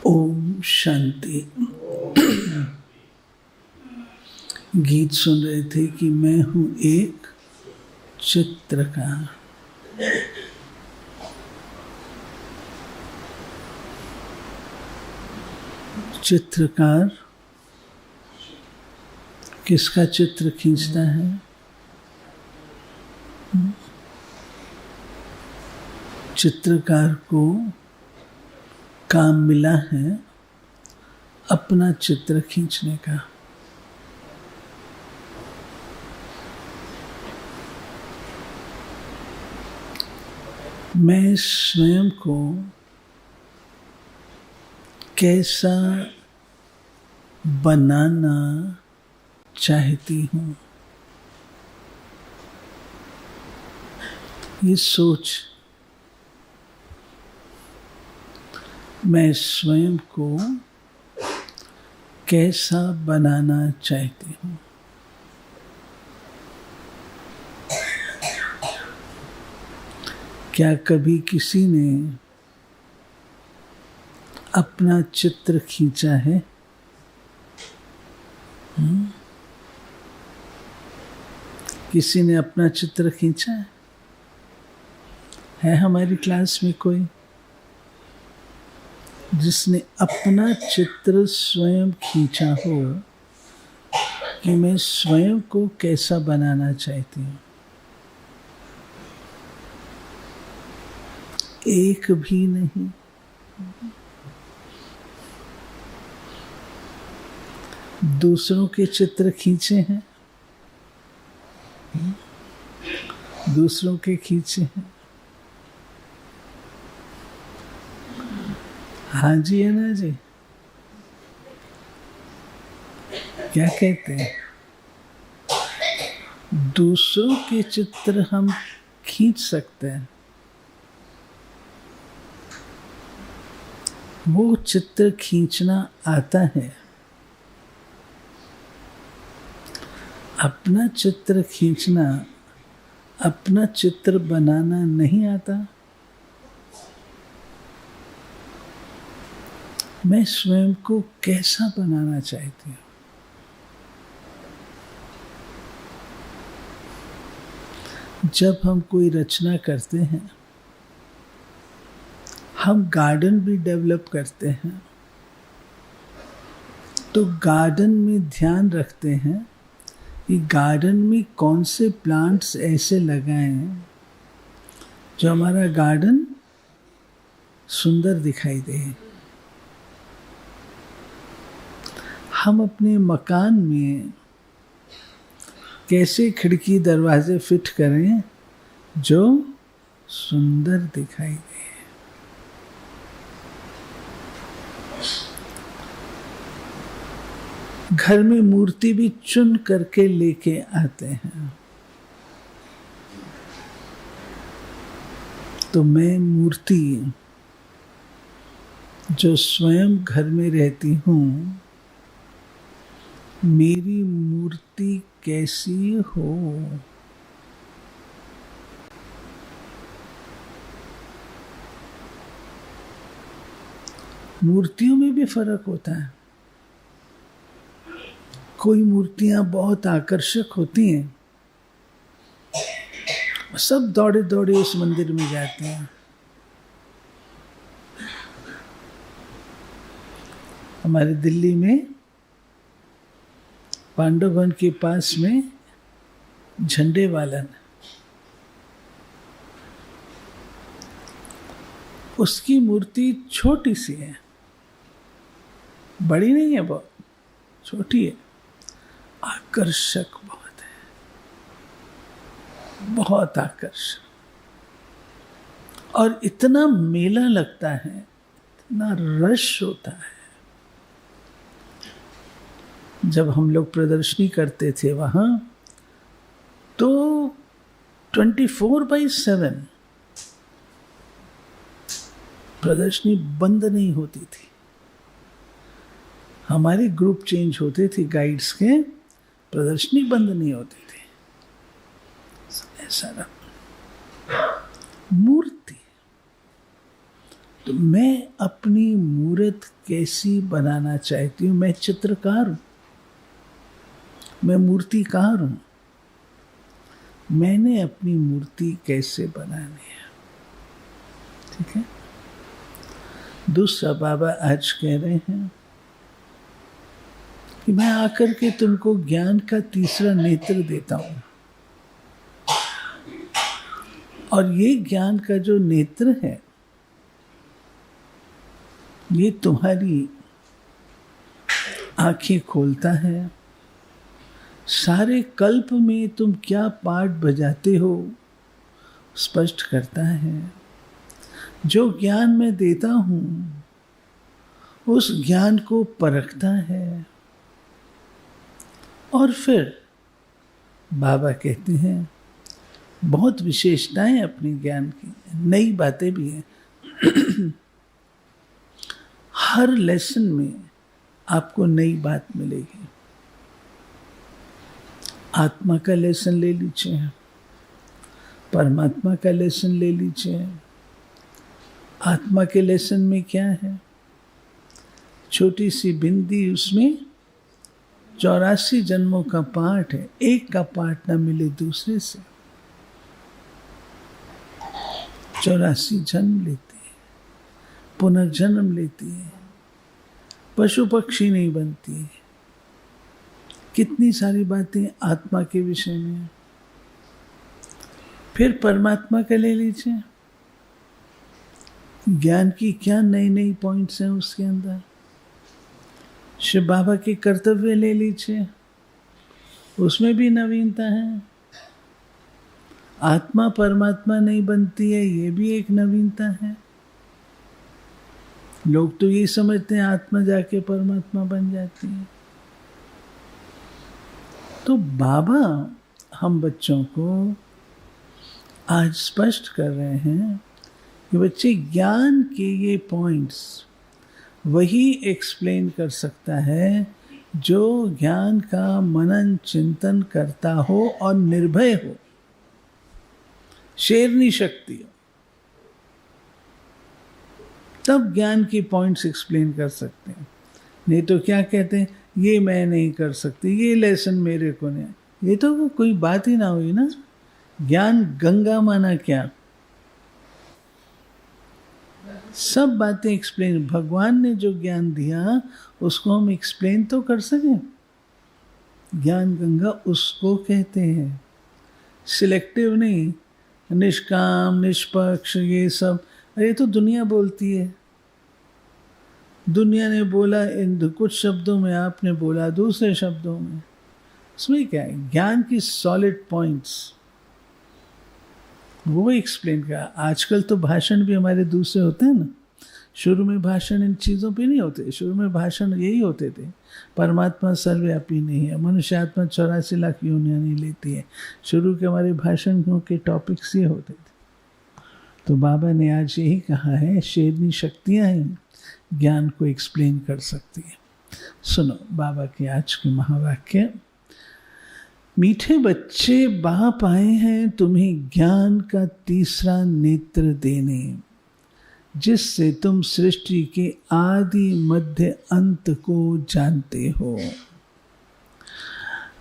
ओम शांति। गीत सुन रहे थे कि मैं हूं एक चित्रकार। चित्रकार किसका चित्र खींचता है? चित्रकार को काम मिला है अपना चित्र खींचने का। मैं स्वयं को कैसा बनाना चाहती हूँ, ये सोच। मैं स्वयं को कैसा बनाना चाहती हूँ। क्या कभी किसी ने अपना चित्र खींचा है? किसी ने अपना चित्र खींचा है हमारी क्लास में कोई जिसने अपना चित्र स्वयं खींचा हो कि मैं स्वयं को कैसा बनाना चाहती हूँ? एक भी नहीं। दूसरों के चित्र खींचे हैं, दूसरों के खींचे हैं। हाँ जी, है ना जी? क्या कहते हैं? दूसरों के चित्र हम खींच सकते हैं। वो चित्र खींचना आता है, अपना चित्र खींचना, अपना चित्र बनाना नहीं आता। मैं स्वयं को कैसा बनाना चाहती हूँ? जब हम कोई रचना करते हैं, हम गार्डन भी डेवलप करते हैं, तो गार्डन में ध्यान रखते हैं कि गार्डन में कौन से प्लांट्स ऐसे लगाएं जो हमारा गार्डन सुंदर दिखाई दे। हम अपने मकान में कैसे खिड़की दरवाजे फिट करें जो सुंदर दिखाई दे। घर में मूर्ति भी चुन करके लेके आते हैं। तो मैं मूर्ति जो स्वयं घर में रहती हूँ, मेरी मूर्ति कैसी हो? मूर्तियों में भी फर्क होता है। कोई मूर्तियां बहुत आकर्षक होती हैं, सब दौड़े दौड़े उस मंदिर में जाते हैं। हमारे दिल्ली में पांडव भवन के पास में झंडे वाला, उसकी मूर्ति छोटी सी है, बड़ी नहीं है, बहुत छोटी है, आकर्षक बहुत है, बहुत आकर्षक। और इतना मेला लगता है, इतना रश होता है। जब हम लोग प्रदर्शनी करते थे वहां, तो 24/7 प्रदर्शनी बंद नहीं होती थी। हमारे ग्रुप चेंज होते थे गाइड्स के, प्रदर्शनी बंद नहीं होती थी। ऐसा मूर्ति तो मैं अपनी मूर्त कैसी बनाना चाहती हूँ? मैं चित्रकार हूँ, मैं मूर्तिकार हूँ। मैंने अपनी मूर्ति कैसे बनानी है? ठीक है। दूसरा बाबा आज कह रहे हैं कि मैं आकर के तुमको ज्ञान का तीसरा नेत्र देता हूं, और ये ज्ञान का जो नेत्र है ये तुम्हारी आंखें खोलता है। सारे कल्प में तुम क्या पार्ट बजाते हो स्पष्ट करता है। जो ज्ञान मैं देता हूं उस ज्ञान को परखता है। और फिर बाबा कहते हैं बहुत विशेषताएं अपने ज्ञान की, नई बातें भी हैं। हर लेसन में आपको नई बात मिलेगी। आत्मा का लेसन ले लीजिए, परमात्मा का लेसन ले लीजिए। आत्मा के लेसन में क्या है? छोटी सी बिंदी, उसमें 84 जन्मों का पाठ है। एक का पाठ ना मिले दूसरे से। 84 जन्म लेती है, पुनर्जन्म लेती है, पशु पक्षी नहीं बनती है। कितनी सारी बातें आत्मा के विषय में। फिर परमात्मा का ले लीजिए, ज्ञान की क्या नई नई पॉइंट्स हैं उसके अंदर। शिव बाबा के कर्तव्य ले लीजिए, उसमें भी नवीनता है। आत्मा परमात्मा नहीं बनती है, ये भी एक नवीनता है। लोग तो ये समझते हैं आत्मा जाके परमात्मा बन जाती है। तो बाबा हम बच्चों को आज स्पष्ट कर रहे हैं कि बच्चे ज्ञान के ये पॉइंट्स वही एक्सप्लेन कर सकता है जो ज्ञान का मनन चिंतन करता हो और निर्भय हो, शेरनी शक्ति हो, तब ज्ञान की पॉइंट्स एक्सप्लेन कर सकते हैं। नहीं तो क्या कहते हैं, ये मैं नहीं कर सकती, ये लेसन मेरे को नहीं। ये तो कोई बात ही ना हुई ना। ज्ञान गंगा माना क्या? सब बातें एक्सप्लेन, भगवान ने जो ज्ञान दिया उसको हम एक्सप्लेन तो कर सकें। ज्ञान गंगा उसको कहते हैं, सिलेक्टिव नहीं, निष्काम निष्पक्ष ये सब। अरे तो दुनिया बोलती है, दुनिया ने बोला इन कुछ शब्दों में, आपने बोला दूसरे शब्दों में। उसमें क्या है? ज्ञान की सॉलिड पॉइंट्स वो एक्सप्लेन किया। आजकल तो भाषण भी हमारे दूसरे होते हैं ना। शुरू में भाषण इन चीज़ों पे नहीं होते। शुरू में भाषण यही होते थे, परमात्मा सर्वव्यापी नहीं है, मनुष्य आत्मा 84 लाख योनियां नहीं लेती है। शुरू के हमारे भाषण के टॉपिक्स ये होते थे। तो बाबा ने आज यही कहा है, शेरनी शक्तियाँ ही ज्ञान को एक्सप्लेन कर सकती है। सुनो बाबा के आज के महावाक्य। मीठे बच्चे, बाप आए हैं तुम्हें ज्ञान का तीसरा नेत्र देने, जिससे तुम सृष्टि के आदि मध्य अंत को जानते हो।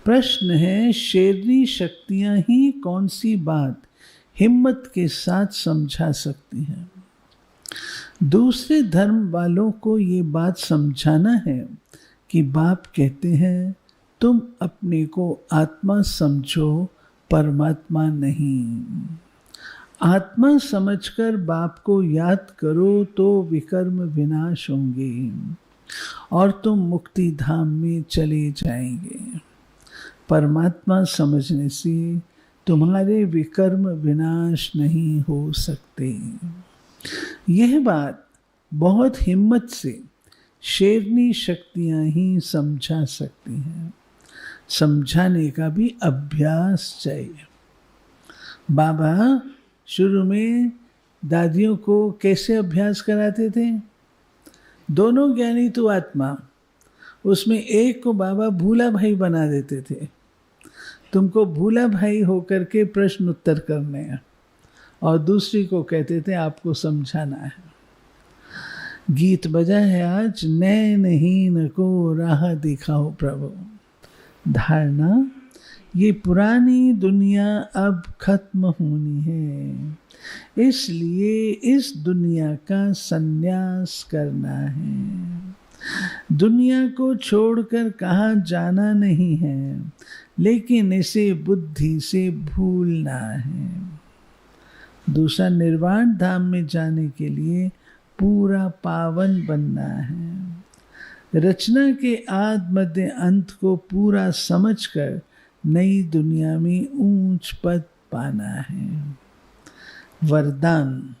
प्रश्न है, शेरनी शक्तियां ही कौन सी बात हिम्मत के साथ समझा सकती हैं? दूसरे धर्म वालों को ये बात समझाना है कि बाप कहते हैं तुम अपने को आत्मा समझो, परमात्मा नहीं। आत्मा समझकर बाप को याद करो तो विकर्म विनाश होंगे और तुम मुक्ति धाम में चले जाएंगे। परमात्मा समझने से तुम्हारे विकर्म विनाश नहीं हो सकते। यह बात बहुत हिम्मत से शेरनी शक्तियां ही समझा सकती हैं। समझाने का भी अभ्यास चाहिए। बाबा शुरू में दादियों को कैसे अभ्यास कराते थे? दोनों ज्ञानी तो आत्मा, उसमें एक को बाबा भूला भाई बना देते थे। तुमको भूला भाई होकर के प्रश्न उत्तर करने हैं, और दूसरी को कहते थे आपको समझाना है। गीत बजा है आज, नैनहीन को राह दिखाओ प्रभु। धारणा, ये पुरानी दुनिया अब खत्म होनी है, इसलिए इस दुनिया का संन्यास करना है। दुनिया को छोड़कर कहाँ जाना नहीं है, लेकिन इसे बुद्धि से भूलना है। दूसरा, निर्वाण धाम में जाने के लिए पूरा पावन बनना है। रचना के आदि मध्य अंत को पूरा समझकर नई दुनिया में ऊंच पद पाना है। वरदान,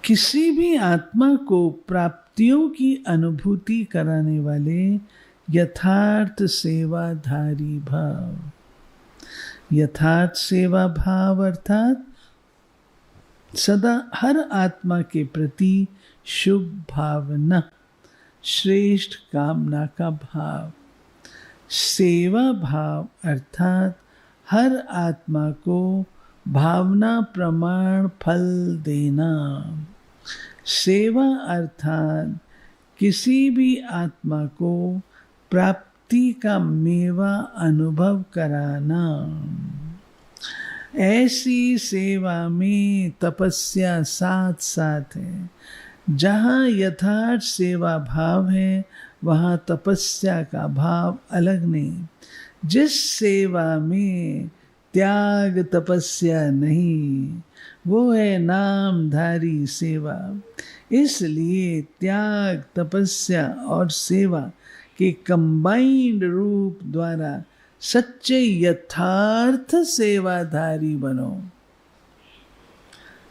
किसी भी आत्मा को प्राप्तियों की अनुभूति कराने वाले यथार्थ सेवाधारी भाव। यथार्थ सेवा भाव अर्थात सदा हर आत्मा के प्रति शुभ भावना, श्रेष्ठ कामना का भाव। सेवा भाव अर्थात हर आत्मा को भावना प्रमाण फल देना। सेवा अर्थात किसी भी आत्मा को प्राप्ति का मेवा अनुभव कराना। ऐसी सेवा में तपस्या साथ साथ है। जहाँ यथार्थ सेवा भाव है, वहाँ तपस्या का भाव अलग नहीं। जिस सेवा में त्याग तपस्या नहीं, वो है नामधारी सेवा। इसलिए त्याग, तपस्या और सेवा के कंबाइंड रूप द्वारा सच्चे यथार्थ सेवाधारी बनो।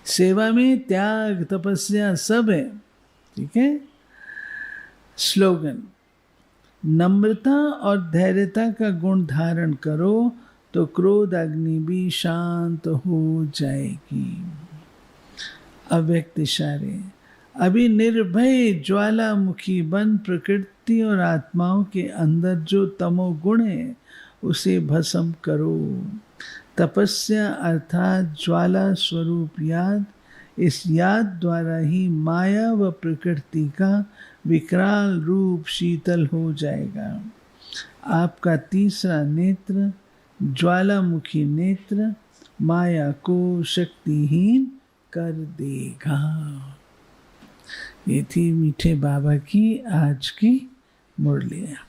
सेवा में त्याग, तपस्या सब है, ठीक है। स्लोगन, नम्रता और धैर्यता का गुण धारण करो तो क्रोध अग्नि भी शांत हो जाएगी। अव्यक्त इशारे, अभी निर्भय ज्वालामुखी बन प्रकृति और आत्माओं के अंदर जो तमोगुण है उसे भस्म करो। तपस्या अर्थात ज्वाला स्वरूप याद। इस याद द्वारा ही माया व प्रकृति का विकराल रूप शीतल हो जाएगा। आपका तीसरा नेत्र, ज्वालामुखी नेत्र, माया को शक्तिहीन कर देगा। ये थी मीठे बाबा की आज की मुरलियाँ।